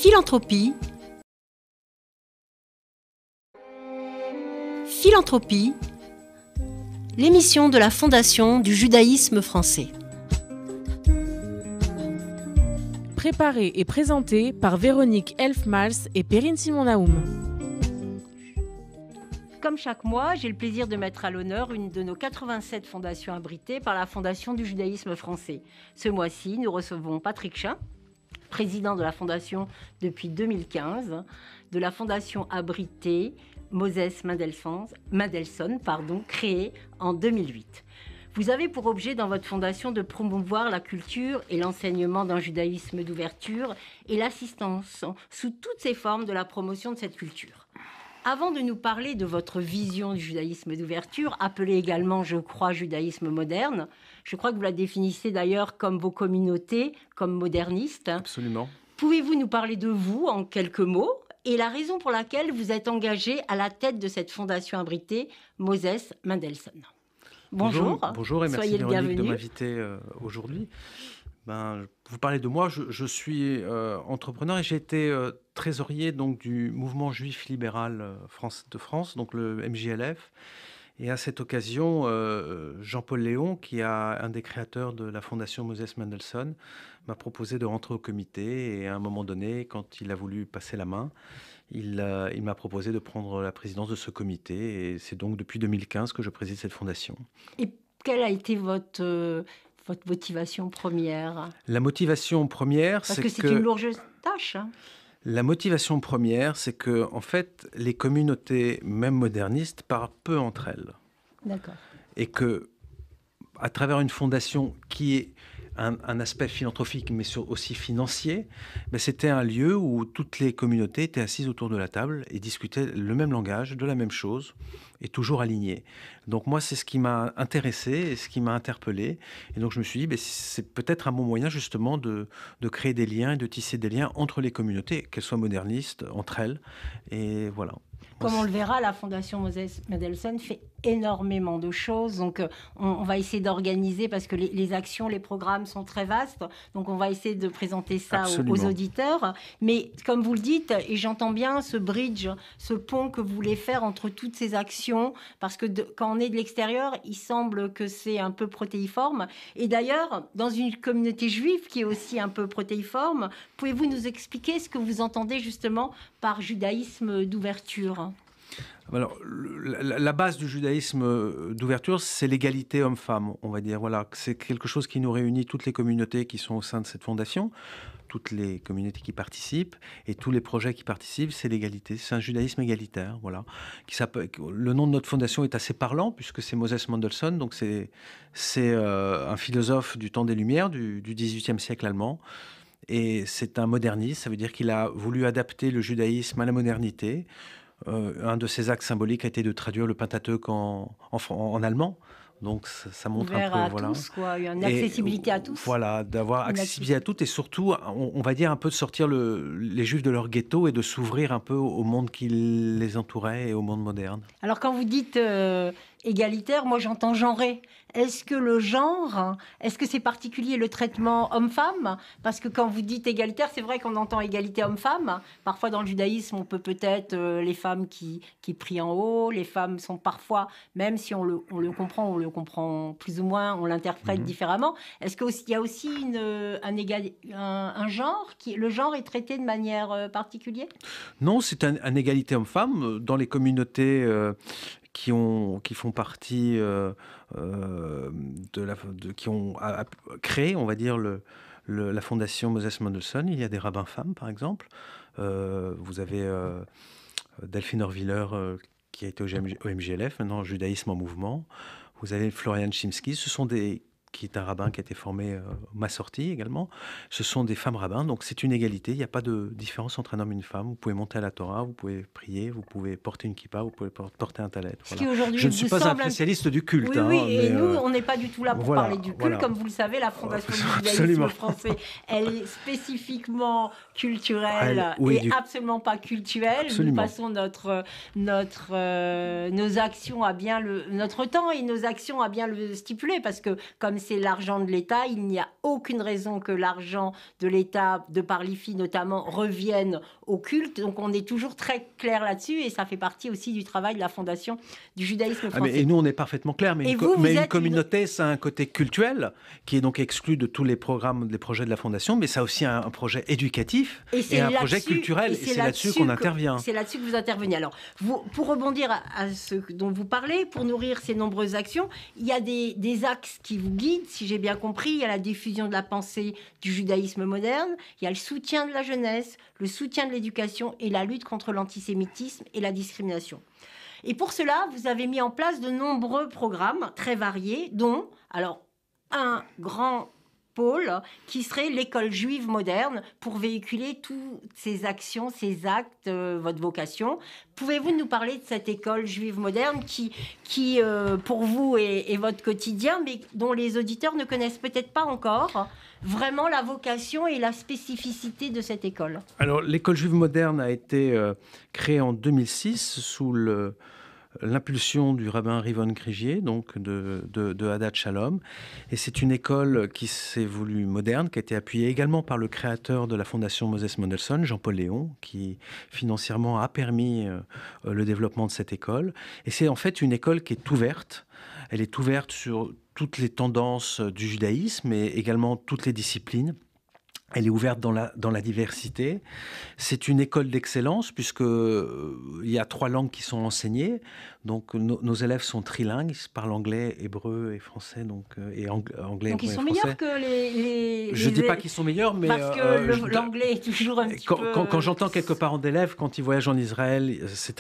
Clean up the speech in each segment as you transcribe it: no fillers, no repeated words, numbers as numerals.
Philanthropie. Philanthropie, l'émission de la Fondation du judaïsme français. Préparée et présentée par Véronique Elfmals et Perrine Simon-Naoum. Comme chaque mois, j'ai le plaisir de mettre à l'honneur une de nos 87 fondations abritées par la Fondation du judaïsme français. Ce mois-ci, nous recevons Patrick Chin, président de la Fondation depuis 2015, de la Fondation abritée Moses Mendelssohn, créée en 2008. Vous avez pour objet dans votre fondation de promouvoir la culture et l'enseignement d'un judaïsme d'ouverture et l'assistance sous toutes ses formes de la promotion de cette culture. Avant de nous parler de votre vision du judaïsme d'ouverture, appelé également, je crois, judaïsme moderne, je crois que vous la définissez d'ailleurs comme vos communautés, comme modernistes. Absolument. Pouvez-vous nous parler de vous en quelques mots et la raison pour laquelle vous êtes engagé à la tête de cette fondation abritée, Moses Mendelssohn? Bonjour. Bonjour et merci Soyez le Véronique bienvenu. de m'inviter aujourd'hui. Vous parlez de moi, je suis entrepreneur et j'ai été trésorier donc, du mouvement juif libéral de France, donc le MJLF. Et à cette occasion, Jean-Paul Léon, qui est un des créateurs de la fondation Moses Mendelssohn, m'a proposé de rentrer au comité. Et à un moment donné, quand il a voulu passer la main, il m'a proposé de prendre la présidence de ce comité. Et c'est donc depuis 2015 que je préside cette fondation. Et quelle a été votre motivation première? La motivation première, Parce que c'est une lourde tâche. La motivation première, c'est que, en fait, les communautés, même modernistes, parlent peu entre elles. D'accord. Et que, à travers une fondation qui est un aspect philanthropique, mais aussi financier, c'était un lieu où toutes les communautés étaient assises autour de la table et discutaient le même langage, de la même chose, et toujours alignées. Donc moi, c'est ce qui m'a intéressé et ce qui m'a interpellé. Et donc je me suis dit, c'est peut-être un bon moyen justement de créer des liens et de tisser des liens entre les communautés, qu'elles soient modernistes, entre elles. Et voilà. Comme on le verra, la Fondation Moses Mendelssohn fait énormément de choses. Donc, on va essayer d'organiser parce que les actions, les programmes sont très vastes. Donc, on va essayer de présenter ça aux auditeurs. Mais comme vous le dites, et j'entends bien ce bridge, ce pont que vous voulez faire entre toutes ces actions, parce que quand on est de l'extérieur, il semble que c'est un peu protéiforme. Et d'ailleurs, dans une communauté juive qui est aussi un peu protéiforme, pouvez-vous nous expliquer ce que vous entendez justement par judaïsme d'ouverture ? Alors, la base du judaïsme d'ouverture, c'est l'égalité homme-femme, on va dire. Voilà, c'est quelque chose qui nous réunit toutes les communautés qui sont au sein de cette fondation, toutes les communautés qui participent et tous les projets qui participent, c'est l'égalité. C'est un judaïsme égalitaire, voilà. Le nom de notre fondation est assez parlant puisque c'est Moses Mendelssohn, donc c'est un philosophe du temps des Lumières, du XVIIIe siècle allemand. Et c'est un moderniste, ça veut dire qu'il a voulu adapter le judaïsme à la modernité. Un de ses actes symboliques a été de traduire le Pentateuque en allemand. Donc ça montre ouvert un peu, à tous, quoi. Une accessibilité à tous. Voilà, d'avoir accessibilité à toutes et surtout, on va dire un peu de sortir les Juifs de leur ghetto et de s'ouvrir un peu au monde qui les entourait et au monde moderne. Alors quand vous dites égalitaire, moi j'entends genré. Est-ce que le genre, est-ce que c'est particulier le traitement homme-femme? Parce que quand vous dites égalitaire, c'est vrai qu'on entend égalité homme-femme. Parfois dans le judaïsme, on peut peut-être les femmes qui prient en haut, les femmes sont parfois, même si on le comprend plus ou moins, on l'interprète différemment. Est-ce qu'il y a aussi un genre le genre est traité de manière particulière? Non, c'est un égalité homme-femme dans les communautés qui font partie qui ont créé, on va dire, la fondation Moses Mendelssohn. Il y a des rabbins femmes, par exemple. Vous avez Delphine Horviller qui a été au MJLF, maintenant Judaïsme en mouvement. Vous avez Florian Chimsky. Qui est un rabbin qui a été formé ma sortie également. Ce sont des femmes rabbins, donc c'est une égalité. Il n'y a pas de différence entre un homme et une femme. Vous pouvez monter à la Torah, vous pouvez prier, vous pouvez porter une kippa, vous pouvez porter un talet. Voilà. Je ne suis pas un spécialiste du culte. Oui, et nous, on n'est pas du tout là pour parler du culte. Comme vous le savez, la Fondation du judaïsme français, elle est spécifiquement culturelle et absolument pas culturelle. Nous passons nos actions à bien notre temps et nos actions à bien le stipuler, parce que comme c'est l'argent de l'État. Il n'y a aucune raison que l'argent de l'État, de par l'IFI notamment, revienne au culte. Donc on est toujours très clair là-dessus et ça fait partie aussi du travail de la Fondation du judaïsme français. Et nous, on est parfaitement clair, mais une communauté, ça a un côté cultuel qui est donc exclu de tous les programmes, les projets de la Fondation, mais ça a aussi un projet éducatif et un projet culturel. Et c'est là-dessus qu'on intervient. C'est là-dessus que vous intervenez. Alors, pour rebondir à ce dont vous parlez, pour nourrir ces nombreuses actions, il y a des axes qui vous guident, si j'ai bien compris. Il y a la diffusion de la pensée du judaïsme moderne, il y a le soutien de la jeunesse, le soutien de l'éducation et la lutte contre l'antisémitisme et la discrimination. Et pour cela, vous avez mis en place de nombreux programmes très variés, dont un grand pôle qui serait l'école juive moderne pour véhiculer toutes ces actions, ces actes, votre vocation. Pouvez-vous nous parler de cette école juive moderne qui pour vous, est votre quotidien, mais dont les auditeurs ne connaissent peut-être pas encore vraiment la vocation et la spécificité de cette école? Alors, l'école juive moderne a été créée en 2006 sous l'impulsion du rabbin Rivon Grigier, donc de Hadat Shalom. Et c'est une école qui s'est voulue moderne, qui a été appuyée également par le créateur de la Fondation Moses Mendelssohn, Jean-Paul Léon, qui financièrement a permis le développement de cette école. Et c'est en fait une école qui est ouverte. Elle est ouverte sur toutes les tendances du judaïsme et également toutes les disciplines. Elle est ouverte dans la diversité. C'est une école d'excellence puisqu'il y a 3 langues qui sont enseignées. Donc nos élèves sont trilingues, ils parlent anglais, hébreu et français, et anglais. Donc ils sont meilleurs que les Je ne dis pas qu'ils sont meilleurs, mais parce que l'anglais est toujours un petit peu. Quand j'entends quelques parents d'élèves, quand ils voyagent en Israël,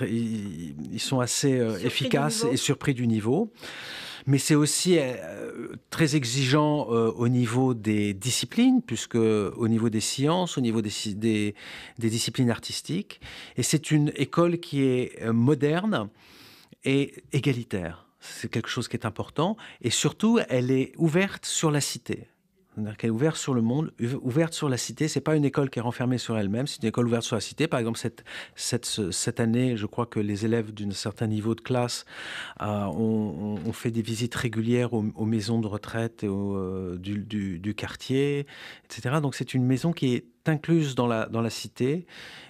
ils sont assez efficaces et surpris du niveau. Mais c'est aussi très exigeant au niveau des disciplines, puisque au niveau des sciences, au niveau des disciplines artistiques. Et c'est une école qui est moderne et égalitaire. C'est quelque chose qui est important. Et surtout, elle est ouverte sur la cité. C'est-à-dire qu'elle est ouverte sur le monde, ouverte sur la cité. C'est pas une école qui est renfermée sur elle-même, c'est une école ouverte sur la cité. Par exemple, cette année, je crois que les élèves d'un certain niveau de classe ont fait des visites régulières aux maisons de retraite et du quartier, etc. Donc c'est une maison qui est incluse dans la cité,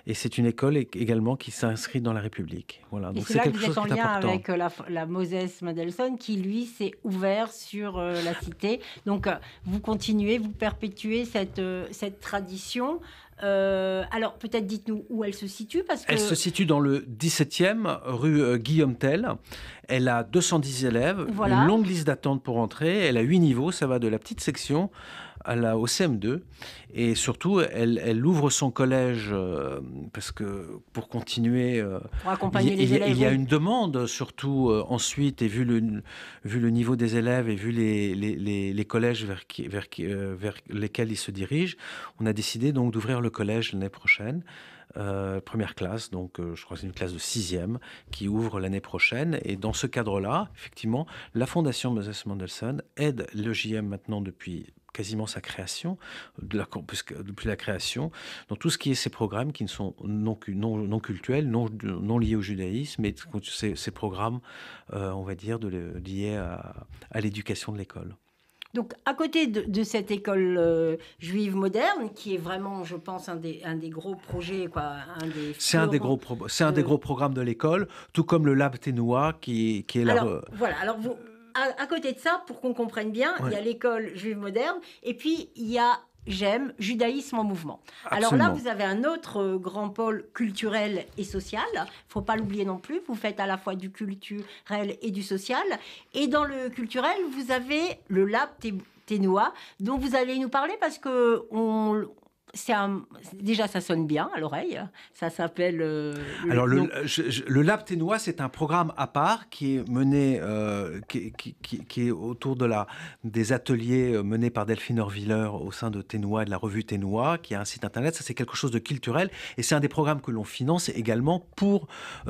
et c'est une école également qui s'inscrit dans la République. Voilà. Et donc c'est là quelque que vous êtes chose en qui est lien important. avec la Moses Mendelssohn, qui lui s'est ouvert sur la cité. Donc vous continuez, vous perpétuez cette tradition. Alors peut-être dites-nous où elle se situe, parce que... Elle se situe dans le 17e, rue Guillaume Tell. Elle a 210 élèves, Voilà. Une longue liste d'attente pour entrer. Elle a 8 niveaux, ça va de la petite section au CM2. Et surtout, elle ouvre son collège parce que pour continuer, pour accompagner les élèves. Il y a une demande, surtout ensuite, et vu le niveau des élèves et vu les collèges vers lesquels ils se dirigent, on a décidé donc d'ouvrir le collège l'année prochaine. Première classe, donc je crois que c'est une classe de 6e qui ouvre l'année prochaine. Et dans ce cadre-là, effectivement, la Fondation Moses Mendelssohn aide le JM maintenant depuis quasiment sa création, depuis la création, dans tout ce qui est ces programmes qui ne sont non cultuels, non liés au judaïsme, mais ces programmes, on va dire, liés à l'éducation de l'école. Donc, à côté de cette école juive moderne, qui est vraiment, je pense, un des gros projets, quoi, c'est un des gros programmes de l'école, tout comme le Lab Ténoua, qui est là. Voilà. Alors, à côté de ça, pour qu'on comprenne bien, il y a l'école juive moderne, et puis il y a GEM, Judaïsme en mouvement. Absolument. Alors là, vous avez un autre grand pôle culturel et social. Il ne faut pas l'oublier non plus. Vous faites à la fois du culturel et du social. Et dans le culturel, vous avez le Lab Ténoua, dont vous allez nous parler parce que déjà, ça sonne bien à l'oreille. Ça s'appelle... Alors, le Lab Ténoua, c'est un programme à part qui est mené, qui est autour des ateliers menés par Delphine Horviller au sein de Ténoua, de la revue Ténoua, qui a un site internet. Ça, c'est quelque chose de culturel. Et c'est un des programmes que l'on finance également pour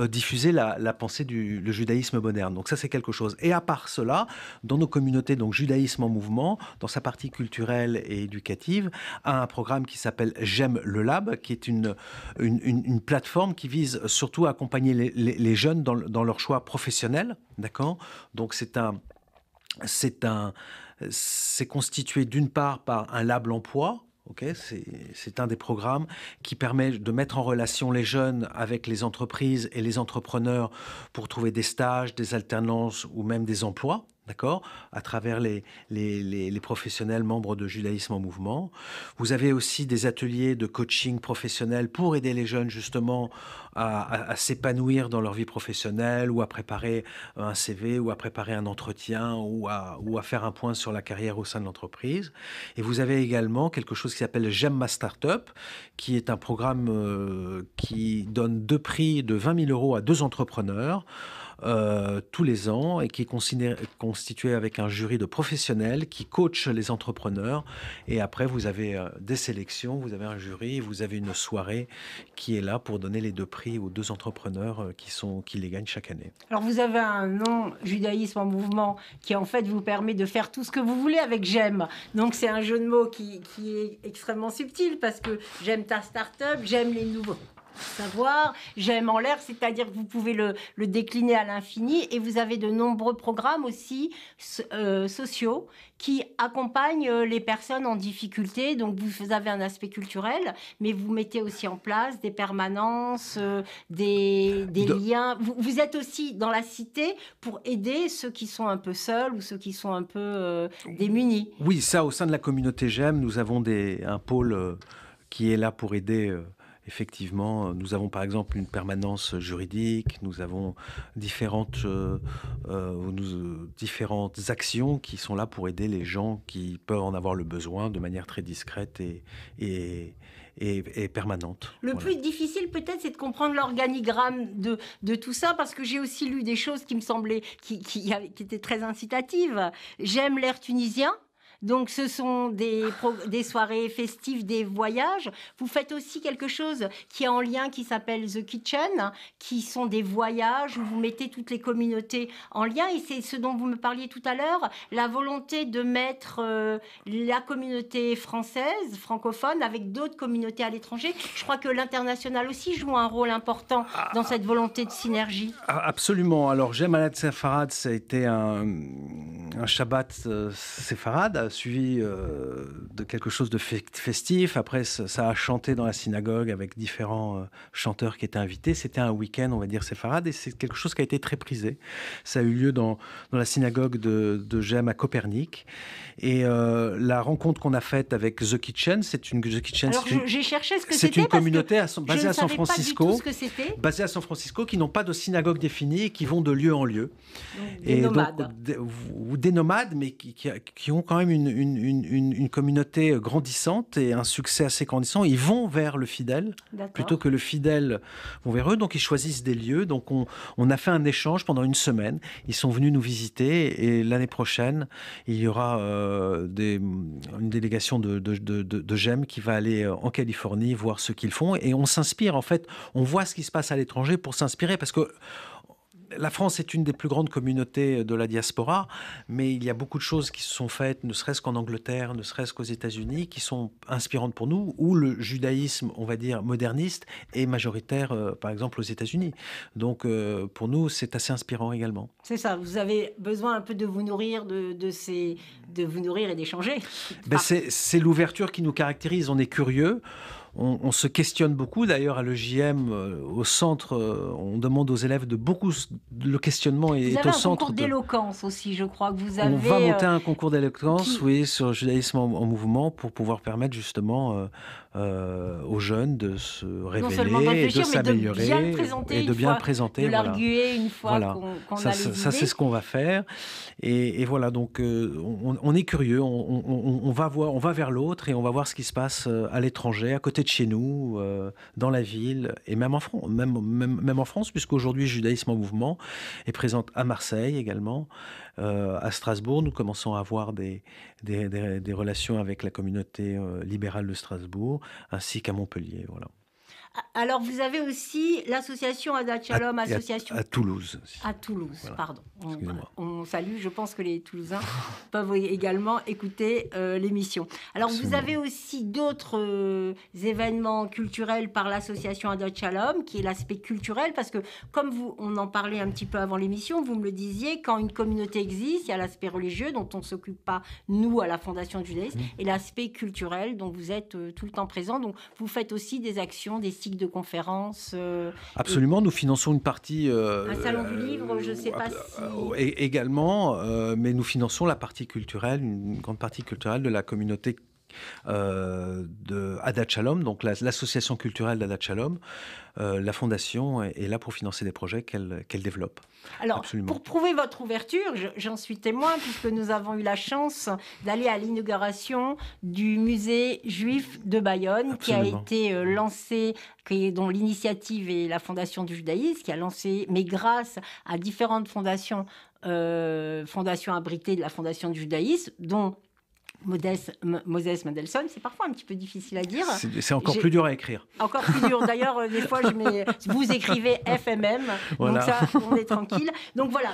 diffuser la pensée le judaïsme moderne. Donc ça, c'est quelque chose. Et à part cela, dans nos communautés, donc Judaïsme en mouvement, dans sa partie culturelle et éducative, a un programme qui s'appelle J'aime le Lab, qui est une plateforme qui vise surtout à accompagner les jeunes dans leur choix professionnel. D'accord ? Donc c'est un c'est constitué d'une part par un lab l'emploi. Okay, c'est un des programmes qui permet de mettre en relation les jeunes avec les entreprises et les entrepreneurs pour trouver des stages, des alternances ou même des emplois. D'accord, à travers les professionnels membres de Judaïsme en Mouvement. Vous avez aussi des ateliers de coaching professionnel pour aider les jeunes justement à s'épanouir dans leur vie professionnelle ou à préparer un CV ou à préparer un entretien ou à faire un point sur la carrière au sein de l'entreprise. Et vous avez également quelque chose qui s'appelle J'aime ma start-up, qui est un programme qui donne 2 prix de 20 000 € à 2 entrepreneurs. Tous les ans et qui est constitué avec un jury de professionnels qui coachent les entrepreneurs. Et après, vous avez des sélections, vous avez un jury, vous avez une soirée qui est là pour donner les 2 prix aux 2 entrepreneurs qui les gagnent chaque année. Alors, vous avez un nom, Judaïsme en Mouvement, qui en fait vous permet de faire tout ce que vous voulez avec J'aime. Donc, c'est un jeu de mots qui est extrêmement subtil parce que j'aime ta start-up, j'aime les nouveaux savoir, j'aime en l'air, c'est-à-dire que vous pouvez le décliner à l'infini et vous avez de nombreux programmes aussi sociaux qui accompagnent les personnes en difficulté. Donc vous avez un aspect culturel, mais vous mettez aussi en place des permanences, des liens. Vous êtes aussi dans la cité pour aider ceux qui sont un peu seuls ou ceux qui sont un peu démunis. Oui, ça, au sein de la communauté J'aime, nous avons un pôle qui est là pour aider. Effectivement, nous avons par exemple une permanence juridique, nous avons différentes actions qui sont là pour aider les gens qui peuvent en avoir le besoin de manière très discrète et permanente. Le plus difficile peut-être, c'est de comprendre l'organigramme de tout ça, parce que j'ai aussi lu des choses qui me semblaient, qui étaient très incitatives. J'aime l'air tunisien. Donc, ce sont des soirées festives, des voyages. Vous faites aussi quelque chose qui est en lien, qui s'appelle The Kitchen, qui sont des voyages où vous mettez toutes les communautés en lien. Et c'est ce dont vous me parliez tout à l'heure, la volonté de mettre la communauté française, francophone, avec d'autres communautés à l'étranger. Je crois que l'international aussi joue un rôle important dans cette volonté de synergie. Absolument. Alors, J'aime Alat Séfarad, ça a été un Shabbat séfarade, suivi de quelque chose de festif. Après, ça a chanté dans la synagogue avec différents chanteurs qui étaient invités. C'était un week-end, on va dire, séfarade, et c'est quelque chose qui a été très prisé. Ça a eu lieu dans la synagogue de J'aime à Copernic. Et la rencontre qu'on a faite avec The Kitchen, c'est une The Kitchen. Alors, j'ai cherché ce que c'était. C'est une communauté basée à San Francisco, basée à San Francisco, qui n'ont pas de synagogue définie et qui vont de lieu en lieu. Des nomades. Ou des nomades, mais qui ont quand même une communauté grandissante et un succès assez grandissant. Ils vont vers le fidèle plutôt que le fidèle vont vers eux. Donc, ils choisissent des lieux. Donc, on a fait un échange pendant une semaine. Ils sont venus nous visiter et l'année prochaine, il y aura une délégation de J'aime qui va aller en Californie voir ce qu'ils font. Et on s'inspire, en fait. On voit ce qui se passe à l'étranger pour s'inspirer parce que la France est une des plus grandes communautés de la diaspora, mais il y a beaucoup de choses qui se sont faites, ne serait-ce qu'en Angleterre, ne serait-ce qu'aux États-Unis, qui sont inspirantes pour nous, où le judaïsme, on va dire, moderniste, est majoritaire, par exemple, aux États-Unis. Donc, pour nous, c'est assez inspirant également. C'est ça, vous avez besoin un peu de vous nourrir, de vous nourrir et d'échanger. C'est l'ouverture qui nous caractérise, on est curieux. On se questionne beaucoup. D'ailleurs, à l'EJM, au centre, on demande aux élèves le questionnement est au centre. Vous avez un concours d'éloquence aussi, je crois que vous avez. On va monter un concours d'éloquence, oui, sur le judaïsme en mouvement pour pouvoir permettre justement aux jeunes de se révéler, de s'améliorer et de bien le présenter. De l'arguer une fois qu'on a les idées. Ça, c'est ce qu'on va faire. Et voilà, donc on est curieux, on va vers l'autre et on va voir ce qui se passe à l'étranger, à côté de chez nous, dans la ville, et même en France, puisqu'aujourd'hui, Judaïsme en Mouvement est présente à Marseille également, à Strasbourg. Nous commençons à avoir des relations avec la communauté libérale de Strasbourg, ainsi qu'à Montpellier. Voilà. Alors, vous avez aussi l'association Adat Shalom, association... À Toulouse aussi. À Toulouse, Voilà. pardon. Excusez-moi. On salue, je pense que les Toulousains peuvent également écouter l'émission. Alors, Absolument. vous avez aussi d'autres événements culturels par l'association Adat Shalom, qui est l'aspect culturel, parce que, comme on en parlait un petit peu avant l'émission, vous me le disiez, quand une communauté existe, il y a l'aspect religieux, dont on ne s'occupe pas, nous, à la Fondation du judaïsme, et l'aspect culturel, dont vous êtes tout le temps présent. Donc, vous faites aussi des actions, des cycles de conférences. Absolument, nous finançons une partie... un salon du livre, je ne sais pas si... Également, mais nous finançons la partie culturelle, une grande partie culturelle de la communauté de Adat Shalom, donc l'association culturelle d'Adat Shalom. La fondation est là pour financer des projets qu'elle développe. Alors, Absolument. pour prouver votre ouverture, j'en suis témoin, puisque nous avons eu la chance d'aller à l'inauguration du musée juif de Bayonne, Absolument. qui a été lancé, dont l'initiative est la Fondation du judaïsme, qui a lancé, mais grâce à différentes fondations abritées de la Fondation du judaïsme, dont Moses Mendelssohn, c'est parfois un petit peu difficile à dire. C'est encore plus dur à écrire. Encore plus dur. D'ailleurs, des fois, vous écrivez FMM, Voilà. donc ça, on est tranquille. Donc voilà,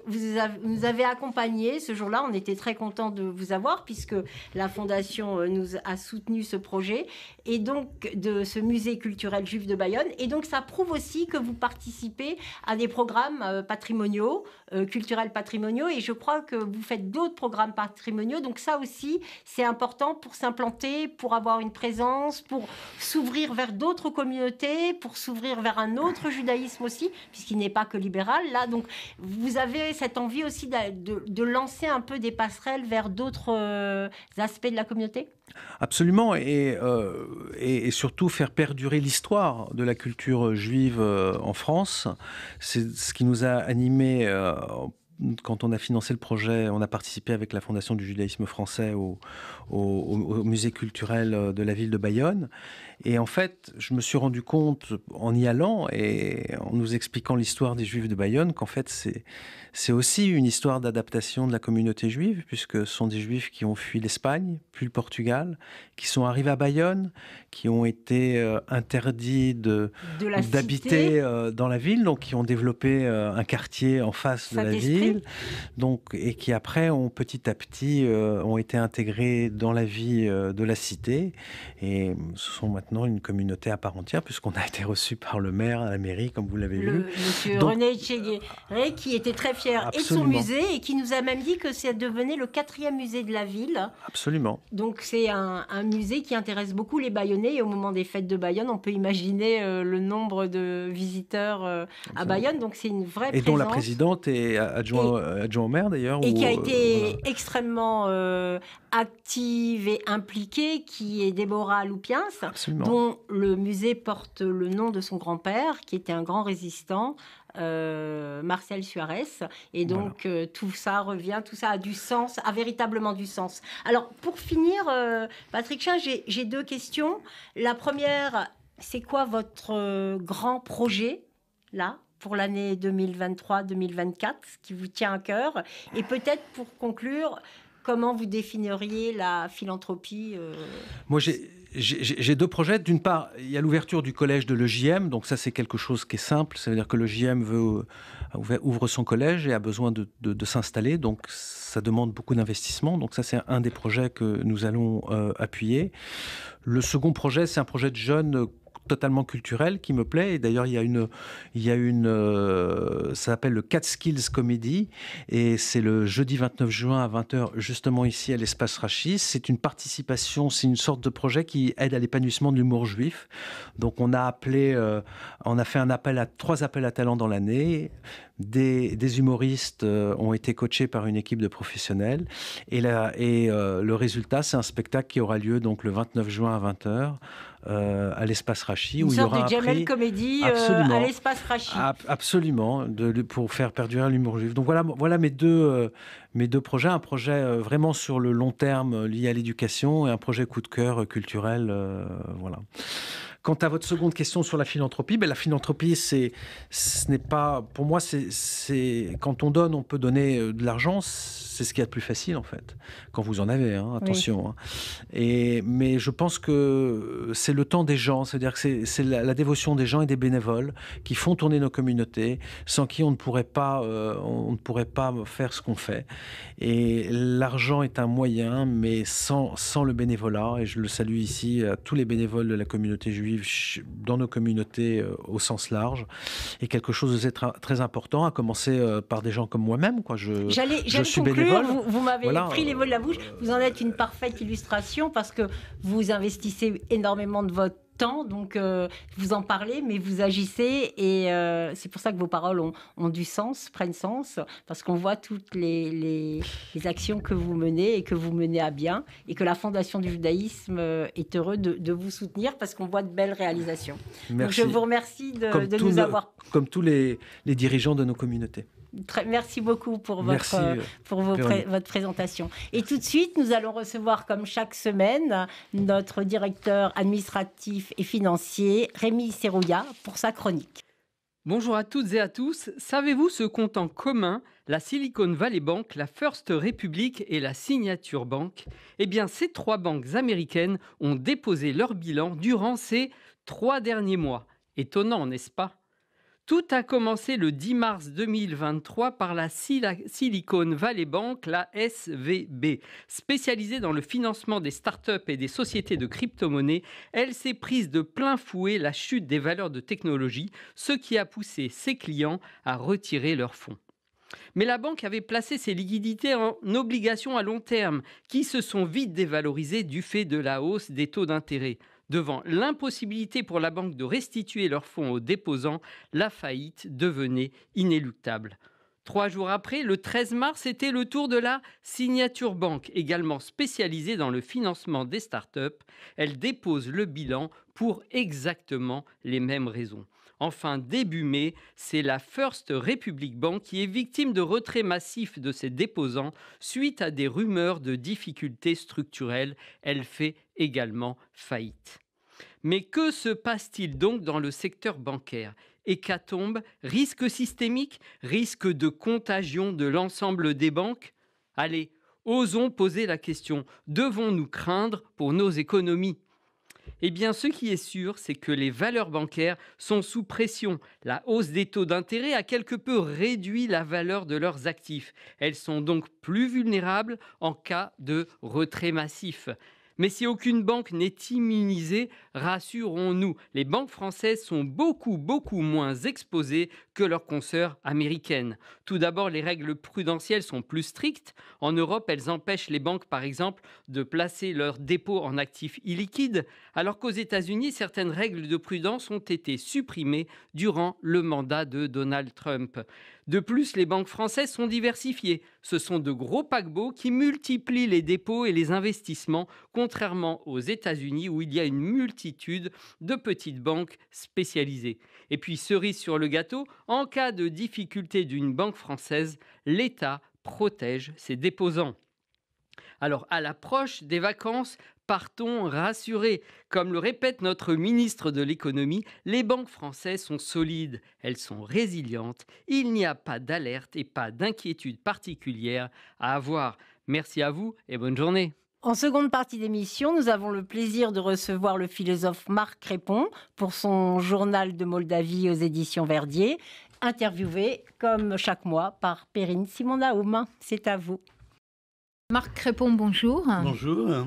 vous avez accompagné ce jour-là. On était très contents de vous avoir, puisque la Fondation nous a soutenu ce projet, et donc de ce musée culturel juif de Bayonne. Et donc, ça prouve aussi que vous participez à des programmes patrimoniaux, culturels patrimoniaux, et je crois que vous faites d'autres programmes patrimoniaux. Donc ça aussi, c'est important pour s'implanter, pour avoir une présence, pour s'ouvrir vers d'autres communautés, pour s'ouvrir vers un autre judaïsme aussi, puisqu'il n'est pas que libéral. Là, donc, vous avez cette envie aussi de lancer un peu des passerelles vers d'autres aspects de la communauté ? Absolument, et surtout faire perdurer l'histoire de la culture juive en France. C'est ce qui nous a animés quand on a financé le projet. On a participé avec la Fondation du judaïsme français au musée culturel de la ville de Bayonne. Et en fait, je me suis rendu compte en y allant et en nous expliquant l'histoire des Juifs de Bayonne qu'en fait, c'est aussi une histoire d'adaptation de la communauté juive, puisque ce sont des Juifs qui ont fui l'Espagne, puis le Portugal, qui sont arrivés à Bayonne, qui ont été interdits d'habiter dans la ville, donc qui ont développé un quartier en face de la ville, donc, et qui après ont petit à petit ont été intégrés dans la vie de la cité, et ce sont maintenant une communauté à part entière, puisqu'on a été reçus par le maire à la mairie, comme vous l'avez vu. Monsieur René Tchéguéré, qui était très fier et de son musée, et qui nous a même dit que ça devenait le 4e musée de la ville. Absolument. Donc c'est un musée qui intéresse beaucoup les Bayonnais, et au moment des fêtes de Bayonne, on peut imaginer le nombre de visiteurs à Bayonne, donc c'est une vraie présence. Et dont la présidente est adjoint au maire d'ailleurs. Et qui a été extrêmement active et impliquée, qui est Déborah Loupiens, dont le musée porte le nom de son grand-père, qui était un grand résistant, Marcel Suarez. Et donc, tout ça revient, tout ça a du sens, a véritablement du sens. Alors, pour finir, Patrick Chin, j'ai 2 questions. La première, c'est quoi votre grand projet, là, pour l'année 2023-2024, qui vous tient à cœur? Et peut-être, pour conclure, comment vous définiriez la philanthropie Moi, j'ai 2 projets. D'une part, il y a l'ouverture du collège de l'EJM. Donc ça, c'est quelque chose qui est simple. Ça veut dire que l'EJM ouvre son collège et a besoin de s'installer. Donc ça demande beaucoup d'investissement. Donc ça, c'est un des projets que nous allons appuyer. Le second projet, c'est un projet de jeunes totalement culturel qui me plaît. Et d'ailleurs, il y a une ça s'appelle le Catskills Comedy, et c'est le jeudi 29 juin à 20h, justement ici à l'espace Rachis. C'est une participation, c'est une sorte de projet qui aide à l'épanouissement de l'humour juif. Donc on a fait un appel à 3 appels à talents dans l'année. Des humoristes ont été coachés par une équipe de professionnels, et le résultat, c'est un spectacle qui aura lieu donc le 29 juin à 20h à l'espace Rachis, où il y aura une sorte de Jamel Comédie à l'espace Rachis. Absolument, pour faire perdurer l'humour juif. Donc voilà mes deux projets, un projet vraiment sur le long terme lié à l'éducation, et un projet coup de cœur culturel, voilà. Quant à votre seconde question sur la philanthropie, la philanthropie, ce n'est pas... Pour moi, c'est quand on donne, on peut donner de l'argent, c'est ce qu'il y a de plus facile, en fait. Quand vous en avez, attention. Oui. Mais je pense que c'est le temps des gens, c'est-à-dire que c'est la dévotion des gens et des bénévoles qui font tourner nos communautés, sans qui on ne pourrait pas faire ce qu'on fait. Et l'argent est un moyen, mais sans le bénévolat, et je le salue ici à tous les bénévoles de la communauté juive, dans nos communautés au sens large, et quelque chose de très important, à commencer par des gens comme moi-même. J'allais suis conclure, bénévole. Vous m'avez pris les mots de la bouche. Vous en êtes une parfaite illustration parce que vous investissez énormément de votre temps, donc vous en parlez, mais vous agissez, et c'est pour ça que vos paroles ont du sens, prennent sens, parce qu'on voit toutes les actions que vous menez et que vous menez à bien, et que la Fondation du judaïsme est heureuse de vous soutenir parce qu'on voit de belles réalisations. Merci. Donc je vous remercie de nous avoir... Comme tous les dirigeants de nos communautés. Merci beaucoup pour votre présentation. Et tout de suite, nous allons recevoir, comme chaque semaine, notre directeur administratif et financier, Rémi Serrouillat, pour sa chronique. Bonjour à toutes et à tous. Savez-vous ce qu'ont en commun la Silicon Valley Bank, la First Republic et la Signature Bank? Eh bien, ces 3 banques américaines ont déposé leur bilan durant ces 3 derniers mois. Étonnant, n'est-ce pas? Tout a commencé le 10 mars 2023 par la Silicon Valley Bank, la SVB. Spécialisée dans le financement des startups et des sociétés de crypto-monnaies, elle s'est prise de plein fouet la chute des valeurs de technologie, ce qui a poussé ses clients à retirer leurs fonds. Mais la banque avait placé ses liquidités en obligations à long terme, qui se sont vite dévalorisées du fait de la hausse des taux d'intérêt. Devant l'impossibilité pour la banque de restituer leurs fonds aux déposants, la faillite devenait inéluctable. 3 jours après, le 13 mars, c'était le tour de la Signature Bank, également spécialisée dans le financement des startups. Elle dépose le bilan pour exactement les mêmes raisons. Enfin, début mai, c'est la First Republic Bank qui est victime de retraits massifs de ses déposants suite à des rumeurs de difficultés structurelles. Elle fait également faillite. Mais que se passe-t-il donc dans le secteur bancaire? Hécatombe, risque systémique, risque de contagion de l'ensemble des banques? Allez, osons poser la question, devons-nous craindre pour nos économies? Eh bien, ce qui est sûr, c'est que les valeurs bancaires sont sous pression. La hausse des taux d'intérêt a quelque peu réduit la valeur de leurs actifs. Elles sont donc plus vulnérables en cas de retrait massif. Mais si aucune banque n'est immunisée, rassurons-nous, les banques françaises sont beaucoup moins exposées que leurs consoeurs américaines. Tout d'abord, les règles prudentielles sont plus strictes. En Europe, elles empêchent les banques, par exemple, de placer leurs dépôts en actifs illiquides, alors qu'aux États-Unis, certaines règles de prudence ont été supprimées durant le mandat de Donald Trump. De plus, les banques françaises sont diversifiées. Ce sont de gros paquebots qui multiplient les dépôts et les investissements, contrairement aux États-Unis où il y a une multitude de petites banques spécialisées. Et puis, cerise sur le gâteau, en cas de difficulté d'une banque française, l'État protège ses déposants. Alors, à l'approche des vacances, partons rassurés. Comme le répète notre ministre de l'économie, les banques françaises sont solides, elles sont résilientes. Il n'y a pas d'alerte et pas d'inquiétude particulière à avoir. Merci à vous et bonne journée. En seconde partie d'émission, nous avons le plaisir de recevoir le philosophe Marc Crépon pour son journal de Moldavie aux éditions Verdier, interviewé comme chaque mois par Perrine Simon-Naoum. C'est à vous. Marc Crépon, bonjour. Bonjour.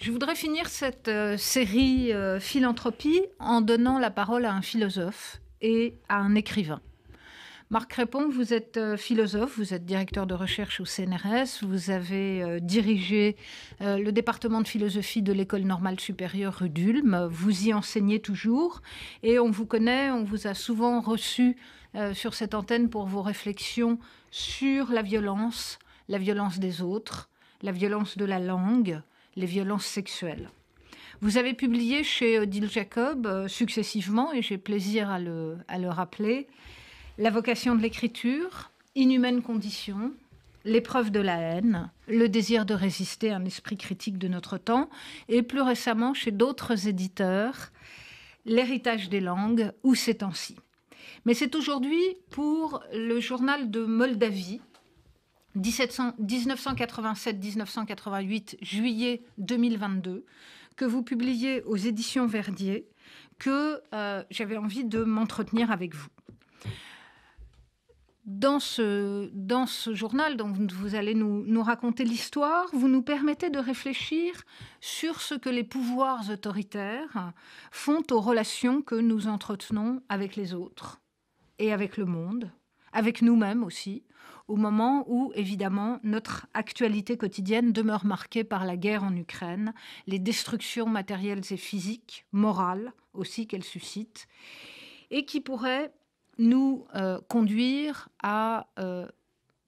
Je voudrais finir cette série philanthropie en donnant la parole à un philosophe et à un écrivain. Marc Crépon, vous êtes philosophe, vous êtes directeur de recherche au CNRS, vous avez dirigé le département de philosophie de l'École normale supérieure rue d'Ulm, vous y enseignez toujours et on vous connaît, on vous a souvent reçu sur cette antenne pour vos réflexions sur la violence des autres, la violence de la langue, les violences sexuelles. Vous avez publié chez Odile Jacob successivement, et j'ai plaisir à le rappeler, La vocation de l'écriture, Inhumaine condition, L'épreuve de la haine, Le désir de résister à un esprit critique de notre temps, et plus récemment chez d'autres éditeurs, l'héritage des langues ou ces temps-ci. Mais c'est aujourd'hui pour le journal de Moldavie, 1987-1988, juillet 2022, que vous publiez aux éditions Verdier, que j'avais envie de m'entretenir avec vous. Dans ce journal dont vous allez nous raconter l'histoire, vous nous permettez de réfléchir sur ce que les pouvoirs autoritaires font aux relations que nous entretenons avec les autres et avec le monde, avec nous-mêmes aussi, au moment où, évidemment, notre actualité quotidienne demeure marquée par la guerre en Ukraine, les destructions matérielles et physiques, morales aussi qu'elle suscite, et qui pourraient nous conduire à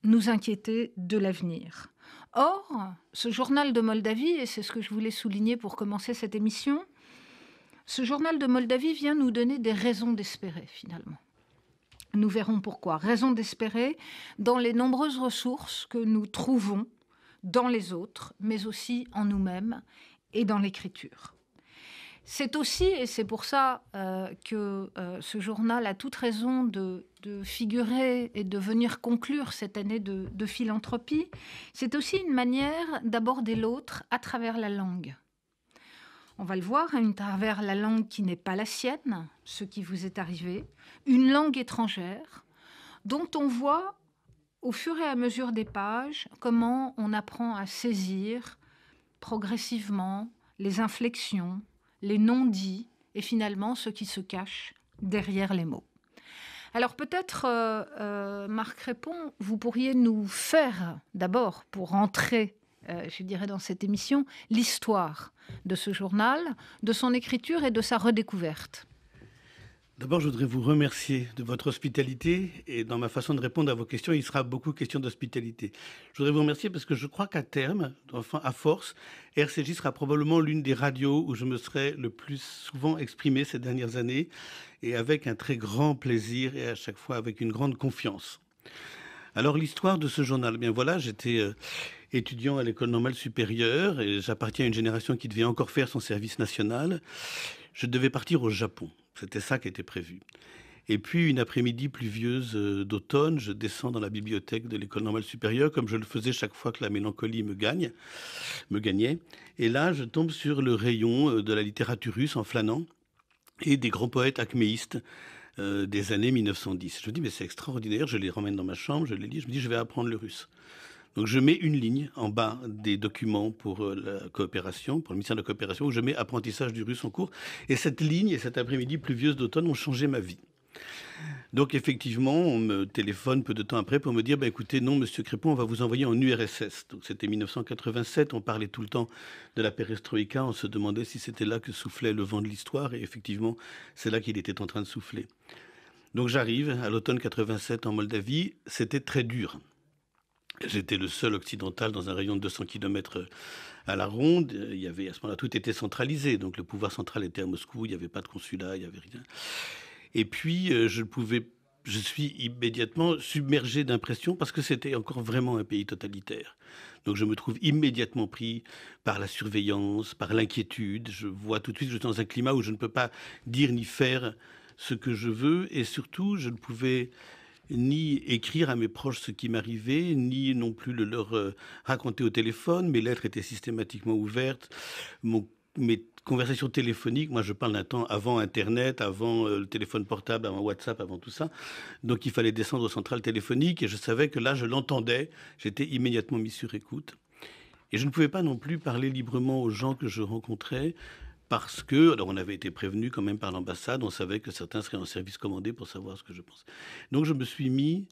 nous inquiéter de l'avenir. Or, ce journal de Moldavie, et c'est ce que je voulais souligner pour commencer cette émission, ce journal de Moldavie vient nous donner des raisons d'espérer, finalement. Nous verrons pourquoi. Raison d'espérer dans les nombreuses ressources que nous trouvons dans les autres, mais aussi en nous-mêmes et dans l'écriture. C'est aussi, et c'est pour ça que ce journal a toute raison de figurer et de venir conclure cette année de philanthropie, c'est aussi une manière d'aborder l'autre à travers la langue. On va le voir, à travers la langue qui n'est pas la sienne, ce qui vous est arrivé, une langue étrangère, dont on voit, au fur et à mesure des pages, comment on apprend à saisir progressivement les inflexions, les non-dits et finalement ce qui se cache derrière les mots. Alors peut-être, Marc Crépon, vous pourriez nous faire d'abord, pour entrer, je dirais, dans cette émission, l'histoire de ce journal, de son écriture et de sa redécouverte. D'abord, je voudrais vous remercier de votre hospitalité et dans ma façon de répondre à vos questions, il sera beaucoup question d'hospitalité. Je voudrais vous remercier parce que je crois qu'à terme, enfin à force, RCJ sera probablement l'une des radios où je me serai le plus souvent exprimé ces dernières années et avec un très grand plaisir et à chaque fois avec une grande confiance. Alors l'histoire de ce journal, bien voilà, j'étais étudiant à l'école normale supérieure et j'appartiens à une génération qui devait encore faire son service national. Je devais partir au Japon. C'était ça qui était prévu. Et puis, une après-midi pluvieuse d'automne, je descends dans la bibliothèque de l'école normale supérieure, comme je le faisais chaque fois que la mélancolie me gagnait. Et là, je tombe sur le rayon de la littérature russe en flânant et des grands poètes acméistes des années 1910. Je me dis, mais c'est extraordinaire, je les ramène dans ma chambre, je les lis, je me dis, je vais apprendre le russe. Donc je mets une ligne en bas des documents pour la coopération, pour le ministère de la coopération, où je mets apprentissage du russe en cours. Et cette ligne et cet après-midi pluvieuse d'automne ont changé ma vie. Donc effectivement, on me téléphone peu de temps après pour me dire, écoutez, non, monsieur Crépon, on va vous envoyer en URSS. Donc c'était 1987, on parlait tout le temps de la perestroïka, on se demandait si c'était là que soufflait le vent de l'histoire, et effectivement, c'est là qu'il était en train de souffler. Donc j'arrive à l'automne 87 en Moldavie, c'était très dur. J'étais le seul occidental dans un rayon de 200 km à la ronde. Il y avait, à ce moment-là, tout était centralisé. Donc le pouvoir central était à Moscou, il n'y avait pas de consulat, il n'y avait rien. Et puis, je suis immédiatement submergé d'impression parce que c'était encore vraiment un pays totalitaire. Donc je me trouve immédiatement pris par la surveillance, par l'inquiétude. Je vois tout de suite que je suis dans un climat où je ne peux pas dire ni faire ce que je veux. Et surtout, je ne pouvais ni écrire à mes proches ce qui m'arrivait, ni non plus le leur raconter au téléphone. Mes lettres étaient systématiquement ouvertes. Mes conversations téléphoniques, moi je parle d'un temps avant Internet, avant le téléphone portable, avant WhatsApp, avant tout ça. Donc il fallait descendre aux centrales téléphoniques et je savais que là je l'entendais. J'étais immédiatement mis sur écoute. Et je ne pouvais pas non plus parler librement aux gens que je rencontrais. Parce que, alors on avait été prévenu quand même par l'ambassade, on savait que certains seraient en service commandé pour savoir ce que je pensais. Donc je me suis mis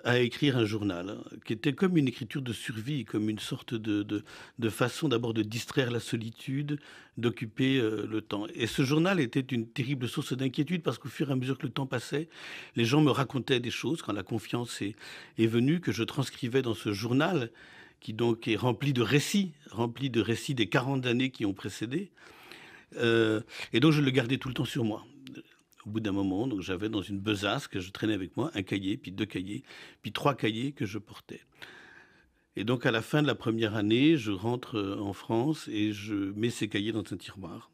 à écrire un journal qui était comme une écriture de survie, comme une sorte de façon d'abord de distraire la solitude, d'occuper le temps. Et ce journal était une terrible source d'inquiétude parce qu'au fur et à mesure que le temps passait, les gens me racontaient des choses quand la confiance est venue, que je transcrivais dans ce journal qui donc est rempli de récits des 40 années qui ont précédé. Et donc je le gardais tout le temps sur moi. Au bout d'un moment, donc j'avais dans une besace que je traînais avec moi, un cahier, puis 2 cahiers, puis 3 cahiers que je portais. Et donc à la fin de la première année, je rentre en France et je mets ces cahiers dans un tiroir.